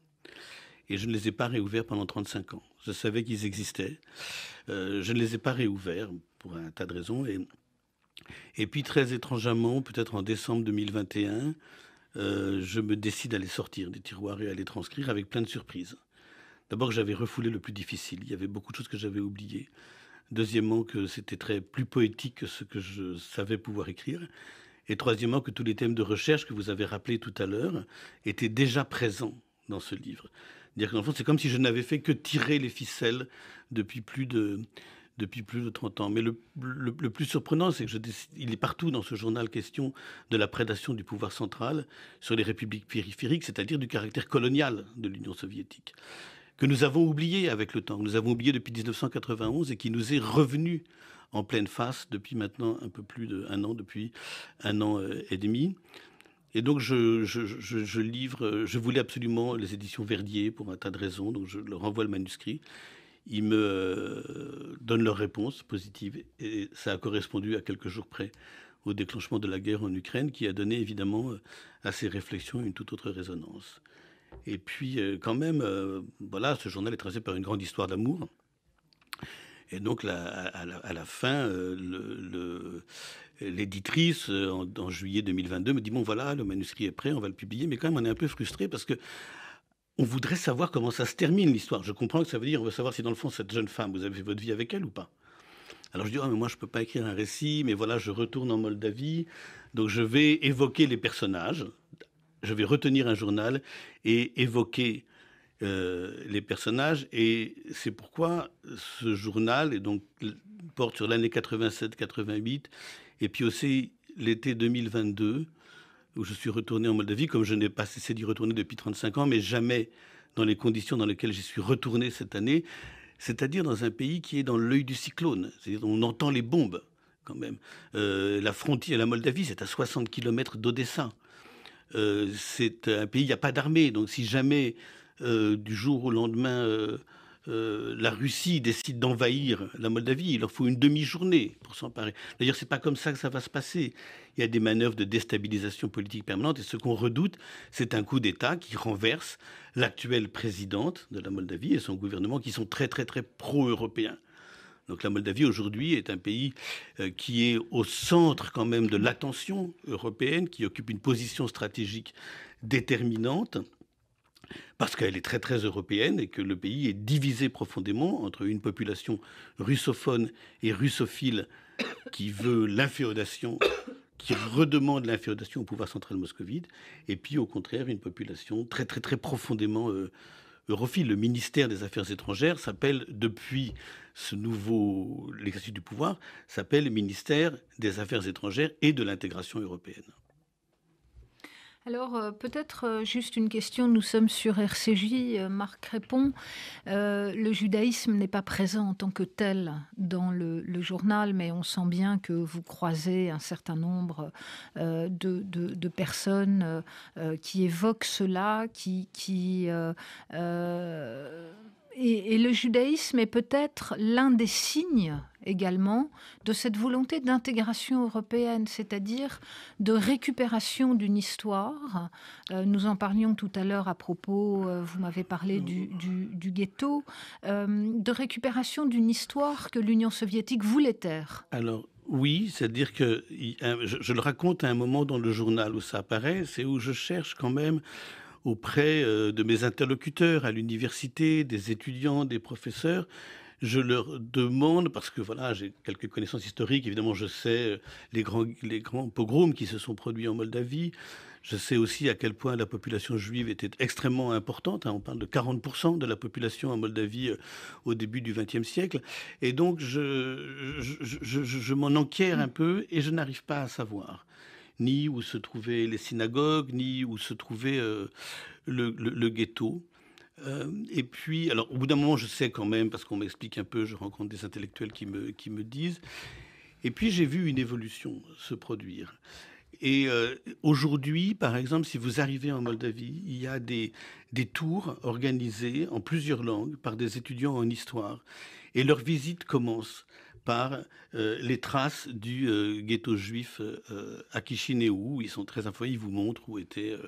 Et je ne les ai pas réouverts pendant 35 ans. Je savais qu'ils existaient. Je ne les ai pas réouverts pour un tas de raisons. Et puis, très étrangement, peut-être en décembre 2021, je me décide à les sortir des tiroirs et à les transcrire avec plein de surprises. D'abord, j'avais refoulé le plus difficile. Il y avait beaucoup de choses que j'avais oubliées. Deuxièmement, que c'était plus poétique que ce que je savais pouvoir écrire. Et troisièmement, que tous les thèmes de recherche que vous avez rappelés tout à l'heure étaient déjà présents dans ce livre. C'est-à-dire qu'en fond, c'est comme si je n'avais fait que tirer les ficelles depuis plus de 30 ans. Mais le plus surprenant, c'est qu'il est partout dans ce journal question de la prédation du pouvoir central sur les républiques périphériques, c'est-à-dire du caractère colonial de l'Union soviétique, que nous avons oublié avec le temps, que nous avons oublié depuis 1991 et qui nous est revenu en pleine face depuis maintenant un peu plus d'1 an, depuis 1 an et demi. Et donc je livre, je voulais absolument les éditions Verdier pour un tas de raisons, donc je leur envoie le manuscrit. Ils me donnent leur réponse positive et ça a correspondu à quelques jours près au déclenchement de la guerre en Ukraine qui a donné évidemment à ces réflexions une toute autre résonance. Et puis quand même, voilà, ce journal est tracé par une grande histoire d'amour. Et donc à la fin, l'éditrice, en juillet 2022, me dit « Bon voilà, le manuscrit est prêt, on va le publier ». Mais quand même, on est un peu frustré parce que on voudrait savoir comment ça se termine l'histoire. Je comprends que ça veut dire on veut savoir si dans le fond, cette jeune femme, vous avez fait votre vie avec elle ou pas. Alors je dis « mais moi, je ne peux pas écrire un récit, mais voilà, je retourne en Moldavie. Donc je vais évoquer les personnages. Je vais retenir un journal et évoquer les personnages. Et c'est pourquoi ce journal porte sur l'année 87-88 et puis aussi l'été 2022 où je suis retourné en Moldavie, comme je n'ai pas cessé d'y retourner depuis 35 ans, mais jamais dans les conditions dans lesquelles j'y suis retourné cette année, c'est-à-dire dans un pays qui est dans l'œil du cyclone. C'est-à-dire on entend les bombes quand même. La frontière, la Moldavie, c'est à 60 km d'Odessa. C'est un pays, il n'y a pas d'armée. Donc si jamais, du jour au lendemain, la Russie décide d'envahir la Moldavie, il leur faut une demi-journée pour s'emparer. D'ailleurs, c'est pas comme ça que ça va se passer. Il y a des manœuvres de déstabilisation politique permanente et ce qu'on redoute, c'est un coup d'État qui renverse l'actuelle présidente de la Moldavie et son gouvernement qui sont très, très, très pro-européens. Donc la Moldavie aujourd'hui est un pays qui est au centre quand même de l'attention européenne, qui occupe une position stratégique déterminante, parce qu'elle est très très européenne et que le pays est divisé profondément entre une population russophone et russophile qui veut l'inféodation, qui redemande l'inféodation au pouvoir central moscovite, et puis au contraire une population très très très profondément europhile. Le ministère des Affaires étrangères s'appelle, depuis ce nouveau l'exercice du pouvoir, s'appelle ministère des Affaires étrangères et de l'intégration européenne. Alors, peut-être juste une question. Nous sommes sur RCJ. Marc répond. Le judaïsme n'est pas présent en tant que tel dans le journal, mais on sent bien que vous croisez un certain nombre de personnes qui évoquent cela, et le judaïsme est peut-être l'un des signes également de cette volonté d'intégration européenne, c'est-à-dire de récupération d'une histoire. Nous en parlions tout à l'heure à propos, vous m'avez parlé du ghetto, de récupération d'une histoire que l'Union soviétique voulait taire. Alors, oui, c'est-à-dire que je le raconte à un moment dans le journal où ça apparaît, c'est où je cherche quand même auprès de mes interlocuteurs à l'université, des étudiants, des professeurs. Je leur demande, parce que voilà, j'ai quelques connaissances historiques, évidemment je sais les grands pogroms qui se sont produits en Moldavie. Je sais aussi à quel point la population juive était extrêmement importante. On parle de 40% de la population en Moldavie au début du XXe siècle. Et donc je m'en enquière un peu et je n'arrive pas à savoir ni où se trouvaient les synagogues, ni où se trouvait le ghetto. Et puis, alors au bout d'un moment, je sais quand même, parce qu'on m'explique un peu, je rencontre des intellectuels qui me disent. Et puis j'ai vu une évolution se produire. Et aujourd'hui, par exemple, si vous arrivez en Moldavie, il y a des tours organisés en plusieurs langues par des étudiants en histoire. Et leur visite commence par les traces du ghetto juif à Chisinau. Ils sont très informés, ils vous montrent où étaient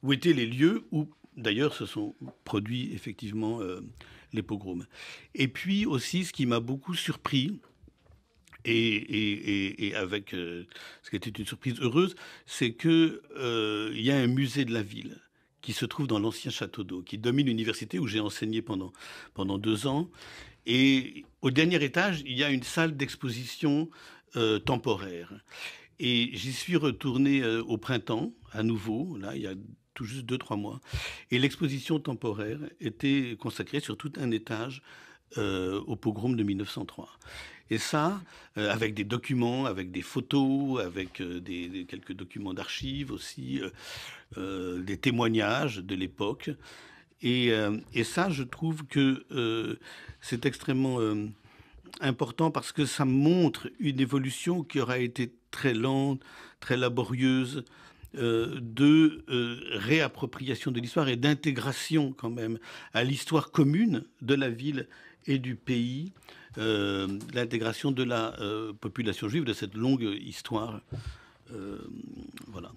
les lieux où d'ailleurs se sont produits effectivement les pogroms. Et puis aussi, ce qui m'a beaucoup surpris, et avec ce qui était une surprise heureuse, c'est qu'il y a un musée de la ville qui se trouve dans l'ancien château d'eau, qui domine l'université où j'ai enseigné pendant 2 ans. Et au dernier étage, il y a une salle d'exposition temporaire. Et j'y suis retourné au printemps, à nouveau, là, il y a tout juste 2-3 mois. Et l'exposition temporaire était consacrée sur tout un étage au pogrom de 1903. Et ça, avec des documents, avec des photos, avec quelques documents d'archives aussi, des témoignages de l'époque. Et ça, je trouve que c'est extrêmement important parce que ça montre une évolution qui aura été très lente, très laborieuse, de réappropriation de l'histoire et d'intégration quand même à l'histoire commune de la ville et du pays, l'intégration de la population juive, de cette longue histoire, voilà.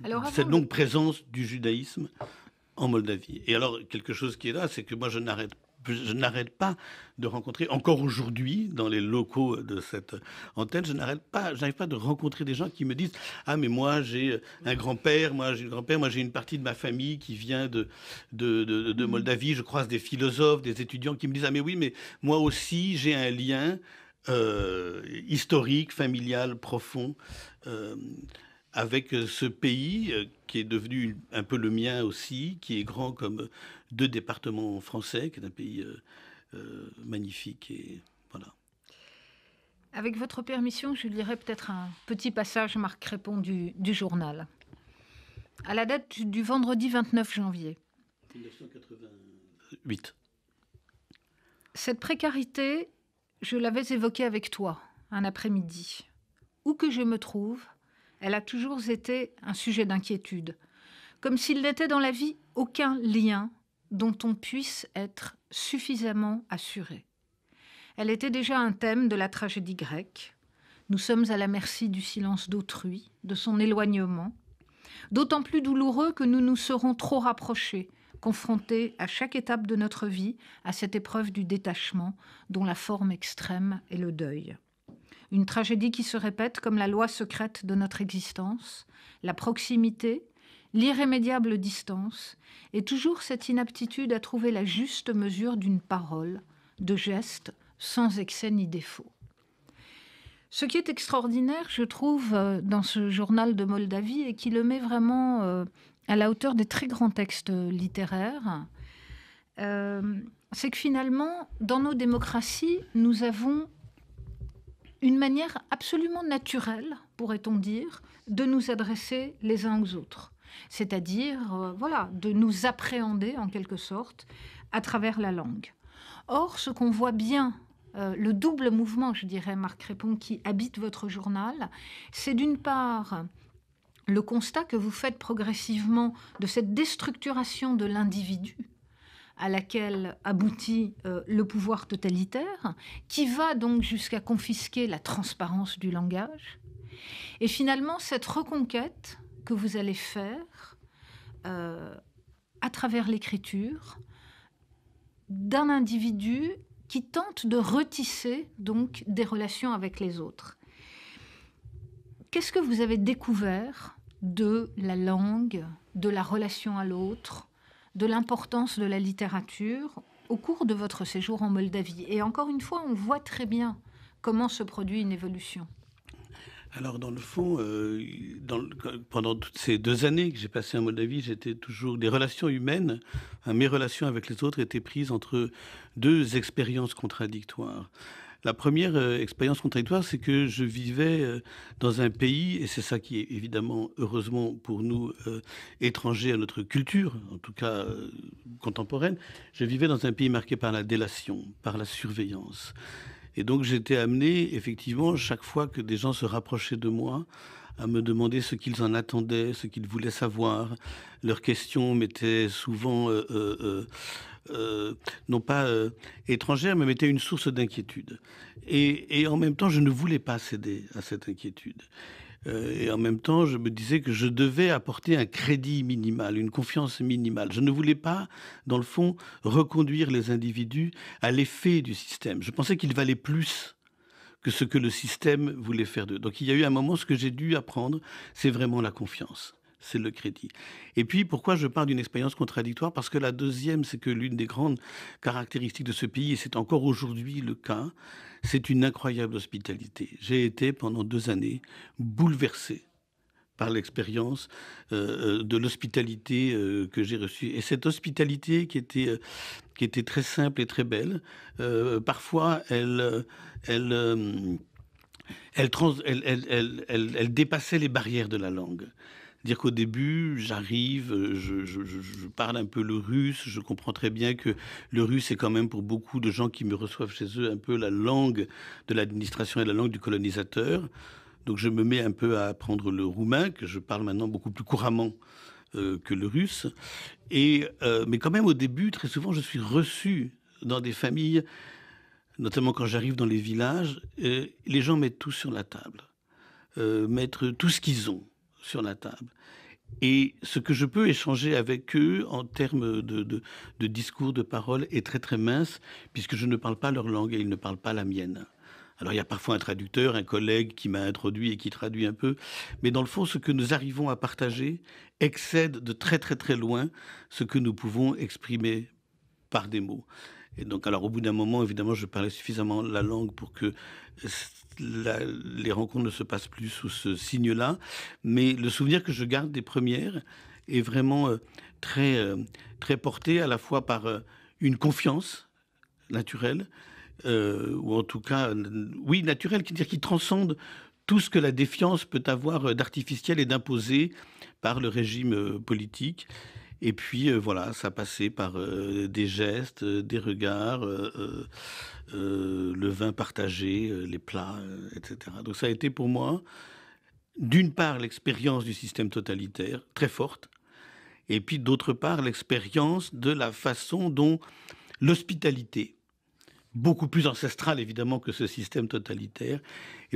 Alors, cette longue présence du judaïsme en Moldavie. Et alors, quelque chose qui est là, c'est que moi, je n'arrête pas de rencontrer, encore aujourd'hui, dans les locaux de cette antenne, je n'arrive pas de rencontrer des gens qui me disent « Ah, mais moi, j'ai un grand-père, moi, j'ai une partie de ma famille qui vient de Moldavie. Je croise des philosophes, des étudiants qui me disent « Ah, mais oui, mais moi aussi, j'ai un lien historique, familial, profond avec ce pays qui est devenu un peu le mien aussi, qui est grand comme 2 départements français, qui est un pays magnifique. Et voilà. Avec votre permission, je lirai peut-être un petit passage, Marc Crépon, du journal. À la date du vendredi 29 janvier. 1988. Cette précarité, je l'avais évoquée avec toi un après-midi. Où que je me trouve, elle a toujours été un sujet d'inquiétude, comme s'il n'était dans la vie aucun lien dont on puisse être suffisamment assuré. Elle était déjà un thème de la tragédie grecque. Nous sommes à la merci du silence d'autrui, de son éloignement, d'autant plus douloureux que nous nous serons trop rapprochés, confrontés à chaque étape de notre vie à cette épreuve du détachement dont la forme extrême est le deuil. Une tragédie qui se répète comme la loi secrète de notre existence, la proximité, l'irrémédiable distance, et toujours cette inaptitude à trouver la juste mesure d'une parole, de gestes, sans excès ni défaut. Ce qui est extraordinaire, je trouve, dans ce journal de Moldavie, et qui le met vraiment à la hauteur des très grands textes littéraires, c'est que finalement, dans nos démocraties, nous avons une manière absolument naturelle, pourrait-on dire, de nous adresser les uns aux autres. C'est-à-dire, de nous appréhender, en quelque sorte, à travers la langue. Or, ce qu'on voit bien, le double mouvement, je dirais, Marc Crépon, qui habite votre journal, c'est d'une part le constat que vous faites progressivement de cette déstructuration de l'individu, à laquelle aboutit le pouvoir totalitaire, qui va donc jusqu'à confisquer la transparence du langage. Et finalement, cette reconquête que vous allez faire à travers l'écriture d'un individu qui tente de retisser donc des relations avec les autres. Qu'est-ce que vous avez découvert de la langue, de la relation à l'autre, de l'importance de la littérature au cours de votre séjour en Moldavie? Et encore une fois, on voit très bien comment se produit une évolution. Alors, dans le fond, pendant toutes ces 2 années que j'ai passées en Moldavie, j'étais toujours... des relations humaines, mes relations avec les autres étaient prises entre 2 expériences contradictoires. La première expérience contradictoire, c'est que je vivais dans un pays, et c'est ça qui est évidemment, heureusement pour nous, étranger à notre culture, en tout cas contemporaine, je vivais dans un pays marqué par la délation, par la surveillance. Et donc j'étais amené, effectivement, chaque fois que des gens se rapprochaient de moi, à me demander ce qu'ils en attendaient, ce qu'ils voulaient savoir. Leurs questions m'étaient souvent, non pas étrangères, mais m'étaient une source d'inquiétude. Et en même temps, je ne voulais pas céder à cette inquiétude. Et en même temps, je me disais que je devais apporter un crédit minimal, une confiance minimale. Je ne voulais pas, dans le fond, reconduire les individus à l'effet du système. Je pensais qu'il valait plus que ce que le système voulait faire d'eux. Donc il y a eu un moment, ce que j'ai dû apprendre, c'est vraiment la confiance. C'est le crédit. Et puis, pourquoi je parle d'une expérience contradictoire? Parce que la deuxième, c'est que l'une des grandes caractéristiques de ce pays, et c'est encore aujourd'hui le cas, c'est une incroyable hospitalité. J'ai été, pendant 2 années, bouleversé par l'expérience de l'hospitalité que j'ai reçue. Et cette hospitalité qui était très simple et très belle, parfois, elle dépassait les barrières de la langue. Dire qu'au début, j'arrive, je parle un peu le russe, je comprends très bien que le russe est quand même pour beaucoup de gens qui me reçoivent chez eux un peu la langue de l'administration et la langue du colonisateur. Donc je me mets un peu à apprendre le roumain, que je parle maintenant beaucoup plus couramment que le russe. Mais quand même au début, très souvent, je suis reçu dans des familles, notamment quand j'arrive dans les villages, les gens mettent tout sur la table, mettent tout ce qu'ils ont sur la table. Et ce que je peux échanger avec eux en termes de discours, de paroles, est très très mince, puisque je ne parle pas leur langue et ils ne parlent pas la mienne. Alors il y a parfois un traducteur, un collègue qui m'a introduit et qui traduit un peu, mais dans le fond, ce que nous arrivons à partager excède de très très très loin ce que nous pouvons exprimer par des mots. Et donc, alors au bout d'un moment, évidemment, je parlais suffisamment la langue pour que les rencontres ne se passent plus sous ce signe-là. Mais le souvenir que je garde des premières est vraiment très porté à la fois par une confiance naturelle, ou en tout cas, oui, naturelle, qui transcende tout ce que la défiance peut avoir d'artificiel et d'imposé par le régime politique. Et puis voilà, ça passait par des gestes, des regards, le vin partagé, les plats, etc. Donc ça a été pour moi, d'une part, l'expérience du système totalitaire, très forte, et puis d'autre part, l'expérience de la façon dont l'hospitalité, beaucoup plus ancestrale évidemment que ce système totalitaire,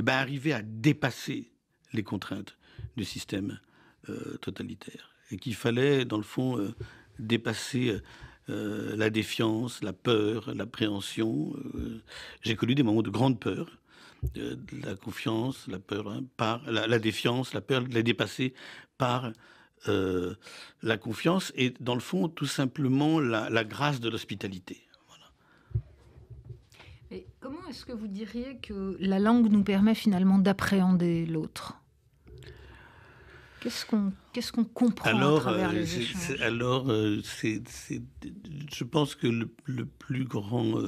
arrivait à dépasser les contraintes du système totalitaire. Et qu'il fallait, dans le fond, dépasser la défiance, la peur, l'appréhension. J'ai connu des moments de grande peur, la confiance, la peur, par la défiance, la peur, la dépasser par la confiance et, dans le fond, tout simplement la grâce de l'hospitalité. Voilà. Et comment est-ce que vous diriez que la langue nous permet finalement d'appréhender l'autre ? Qu'est-ce qu'on comprend à travers les échanges ? Je pense que le plus grand...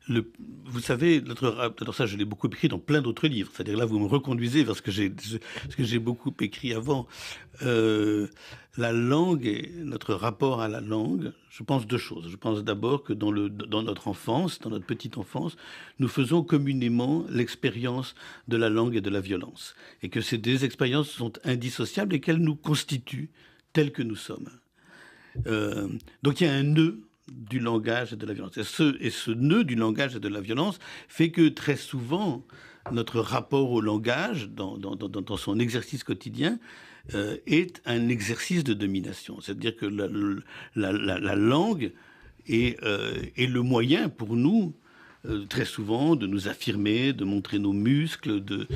vous savez, alors ça, je l'ai beaucoup écrit dans plein d'autres livres. C'est-à-dire là, vous me reconduisez vers ce que j'ai beaucoup écrit avant. La langue et notre rapport à la langue, je pense 2 choses. Je pense d'abord que dans notre enfance, dans notre petite enfance, nous faisons communément l'expérience de la langue et de la violence. Et que ces 2 expériences sont indissociables et qu'elles nous constituent tels que nous sommes. Donc il y a un nœud du langage et de la violence. Et ce nœud du langage et de la violence fait que très souvent, notre rapport au langage, dans son exercice quotidien, est un exercice de domination. C'est-à-dire que la langue est le moyen pour nous, très souvent, de nous affirmer, de montrer nos muscles, de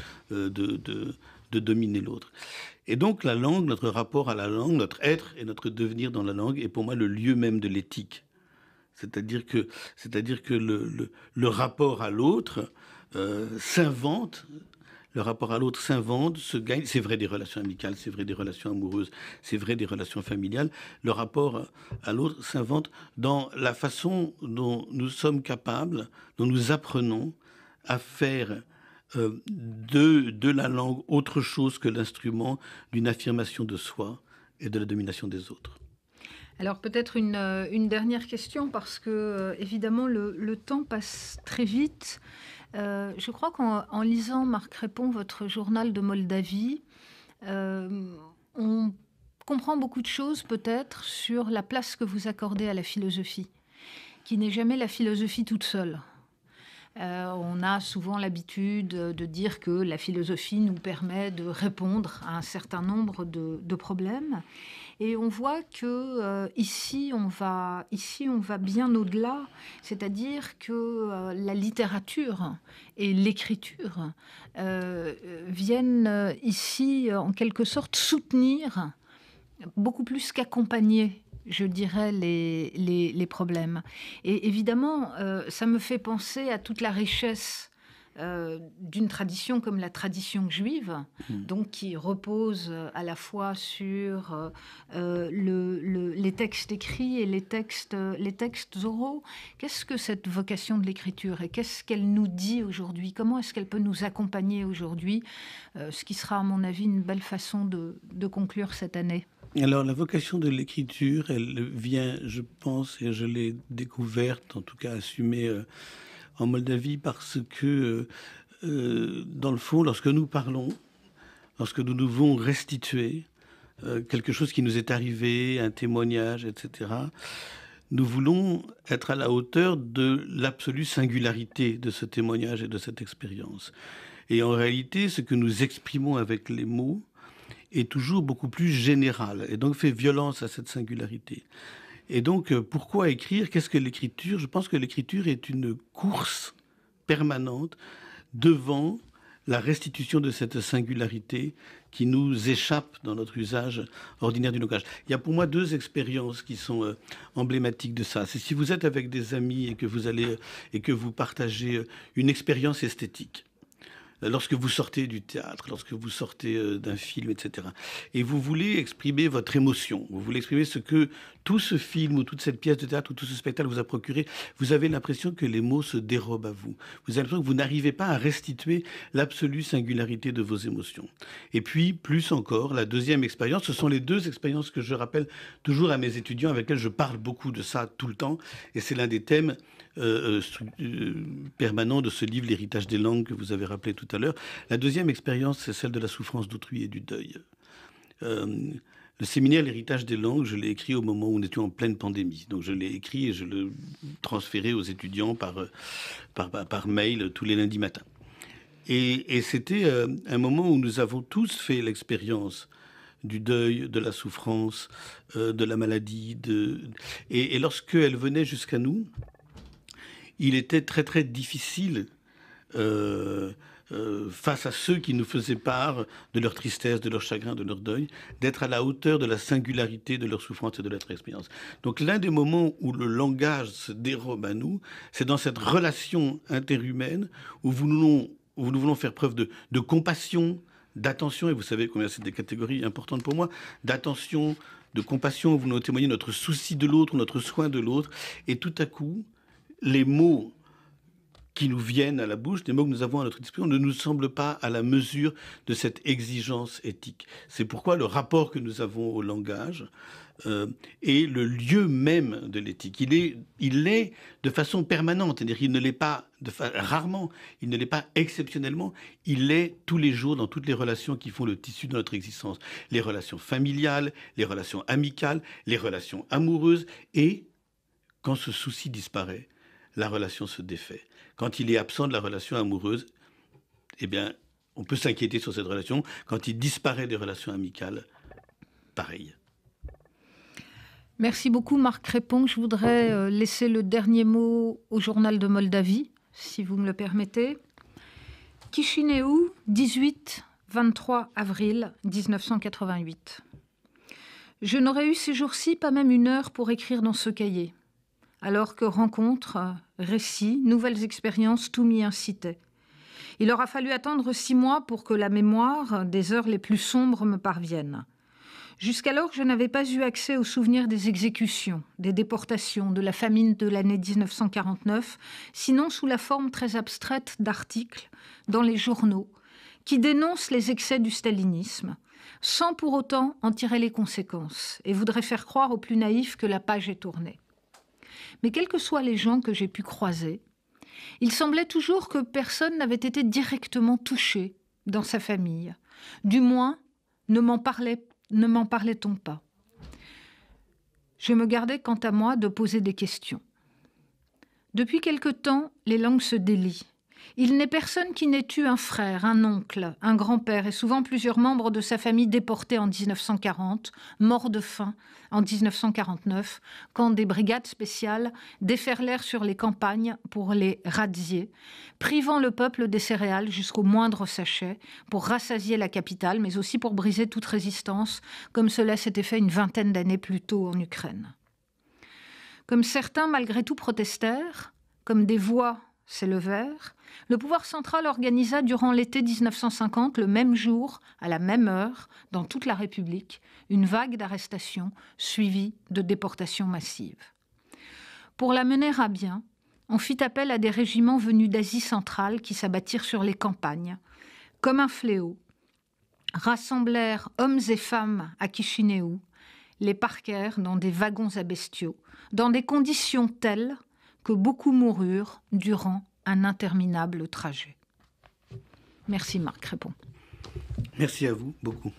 dominer l'autre. Et donc la langue, notre rapport à la langue, notre être et notre devenir dans la langue est pour moi le lieu même de l'éthique. C'est-à-dire que le rapport à l'autre s'invente. Le rapport à l'autre s'invente, se gagne. C'est vrai des relations amicales, c'est vrai des relations amoureuses, c'est vrai des relations familiales. Le rapport à l'autre s'invente dans la façon dont nous sommes capables, dont nous apprenons à faire de la langue autre chose que l'instrument d'une affirmation de soi et de la domination des autres. Alors peut-être une dernière question, parce que évidemment le temps passe très vite. Je crois qu'en lisant, Marc Crépon, votre journal de Moldavie, on comprend beaucoup de choses peut-être sur la place que vous accordez à la philosophie, qui n'est jamais la philosophie toute seule. On a souvent l'habitude de dire que la philosophie nous permet de répondre à un certain nombre de problèmes. Et on voit que ici, on va bien au-delà, c'est-à-dire que la littérature et l'écriture viennent ici, en quelque sorte, soutenir beaucoup plus qu'accompagner, je dirais, les problèmes. Et évidemment, ça me fait penser à toute la richesse d'une tradition comme la tradition juive, donc qui repose à la fois sur les textes écrits et les textes oraux. Qu'est-ce que cette vocation de l'écriture et qu'est-ce qu'elle nous dit aujourd'hui? Comment est-ce qu'elle peut nous accompagner aujourd'hui? Ce qui sera, à mon avis, une belle façon de conclure cette année. Alors, la vocation de l'écriture, elle vient, je pense, et je l'ai découverte, en tout cas assumée en Moldavie, parce que, dans le fond, lorsque nous parlons, lorsque nous devons restituer quelque chose qui nous est arrivé, un témoignage, etc., nous voulons être à la hauteur de l'absolue singularité de ce témoignage et de cette expérience. Et en réalité, ce que nous exprimons avec les mots est toujours beaucoup plus général et donc fait violence à cette singularité. Et donc, pourquoi écrire? Qu'est-ce que l'écriture? Je pense que l'écriture est une course permanente devant la restitution de cette singularité qui nous échappe dans notre usage ordinaire du langage. Il y a pour moi deux expériences qui sont emblématiques de ça. C'est si vous êtes avec des amis et que vous partagez une expérience esthétique. Lorsque vous sortez du théâtre, lorsque vous sortez d'un film, etc. Et vous voulez exprimer votre émotion, vous voulez exprimer ce que tout ce film ou toute cette pièce de théâtre ou tout ce spectacle vous a procuré, vous avez l'impression que les mots se dérobent à vous. Vous avez l'impression que vous n'arrivez pas à restituer l'absolue singularité de vos émotions. Et puis, plus encore, la deuxième expérience, ce sont les deux expériences que je rappelle toujours à mes étudiants avec lesquels je parle beaucoup de ça tout le temps. Et c'est l'un des thèmes permanent de ce livre, L'héritage des langues, que vous avez rappelé tout à l'heure. La deuxième expérience, c'est celle de la souffrance d'autrui et du deuil. Le séminaire L'héritage des langues, je l'ai écrit au moment où nous étions en pleine pandémie. Donc je l'ai écrit et je le transférais aux étudiants par mail tous les lundis matins. Et c'était un moment où nous avons tous fait l'expérience du deuil, de la souffrance, de la maladie. Et lorsqu'elle venait jusqu'à nous, il était très très difficile face à ceux qui nous faisaient part de leur tristesse, de leur chagrin, de leur deuil, d'être à la hauteur de la singularité de leur souffrance et de leur expérience. Donc l'un des moments où le langage se dérobe à nous, c'est dans cette relation interhumaine où nous voulons faire preuve de compassion, d'attention, et vous savez combien c'est des catégories importantes pour moi, d'attention, de compassion, où nous voulons témoigner notre souci de l'autre, notre soin de l'autre, et tout à coup, les mots qui nous viennent à la bouche, les mots que nous avons à notre esprit, ne nous semblent pas à la mesure de cette exigence éthique. C'est pourquoi le rapport que nous avons au langage est le lieu même de l'éthique. Il est de façon permanente, c'est-à-dire il ne l'est pas rarement, il ne l'est pas exceptionnellement, il l'est tous les jours dans toutes les relations qui font le tissu de notre existence. Les relations familiales, les relations amicales, les relations amoureuses, et quand ce souci disparaît, la relation se défait. Quand il est absent de la relation amoureuse, eh bien, on peut s'inquiéter sur cette relation. Quand il disparaît des relations amicales, pareil. Merci beaucoup, Marc Crépon. Je voudrais laisser le dernier mot au Journal de Moldavie, si vous me le permettez. Chișinău, 18-23 avril 1988. Je n'aurais eu ces jours-ci pas même une heure pour écrire dans ce cahier. Alors que rencontres, récits, nouvelles expériences, tout m'y incitait. Il aura fallu attendre 6 mois pour que la mémoire des heures les plus sombres me parvienne. Jusqu'alors, je n'avais pas eu accès aux souvenirs des exécutions, des déportations, de la famine de l'année 1949, sinon sous la forme très abstraite d'articles dans les journaux qui dénoncent les excès du stalinisme, sans pour autant en tirer les conséquences, et voudraient faire croire aux plus naïfs que la page est tournée. Mais quels que soient les gens que j'ai pu croiser, il semblait toujours que personne n'avait été directement touché dans sa famille. Du moins, ne m'en parlait-on pas. Je me gardais quant à moi de poser des questions. Depuis quelque temps, les langues se délient. Il n'est personne qui n'ait eu un frère, un oncle, un grand-père et souvent plusieurs membres de sa famille déportés en 1940, morts de faim en 1949, quand des brigades spéciales déferlèrent sur les campagnes pour les razzier, privant le peuple des céréales jusqu'au moindre sachet pour rassasier la capitale, mais aussi pour briser toute résistance, comme cela s'était fait une vingtaine d'années plus tôt en Ukraine. Comme certains, malgré tout, protestèrent, comme des voix s'élevèrent, le pouvoir central organisa durant l'été 1950, le même jour, à la même heure, dans toute la République, une vague d'arrestations suivie de déportations massives. Pour la mener à bien, on fit appel à des régiments venus d'Asie centrale qui s'abattirent sur les campagnes, comme un fléau, rassemblèrent hommes et femmes à Chisinau, les parquèrent dans des wagons à bestiaux, dans des conditions telles que beaucoup moururent durant un interminable trajet. Merci Marc Crépon. Merci à vous beaucoup.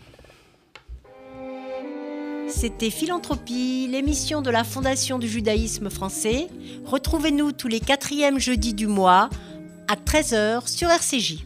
C'était Philanthropie, l'émission de la Fondation du judaïsme français. Retrouvez-nous tous les 4e jeudis du mois à 13h sur RCJ.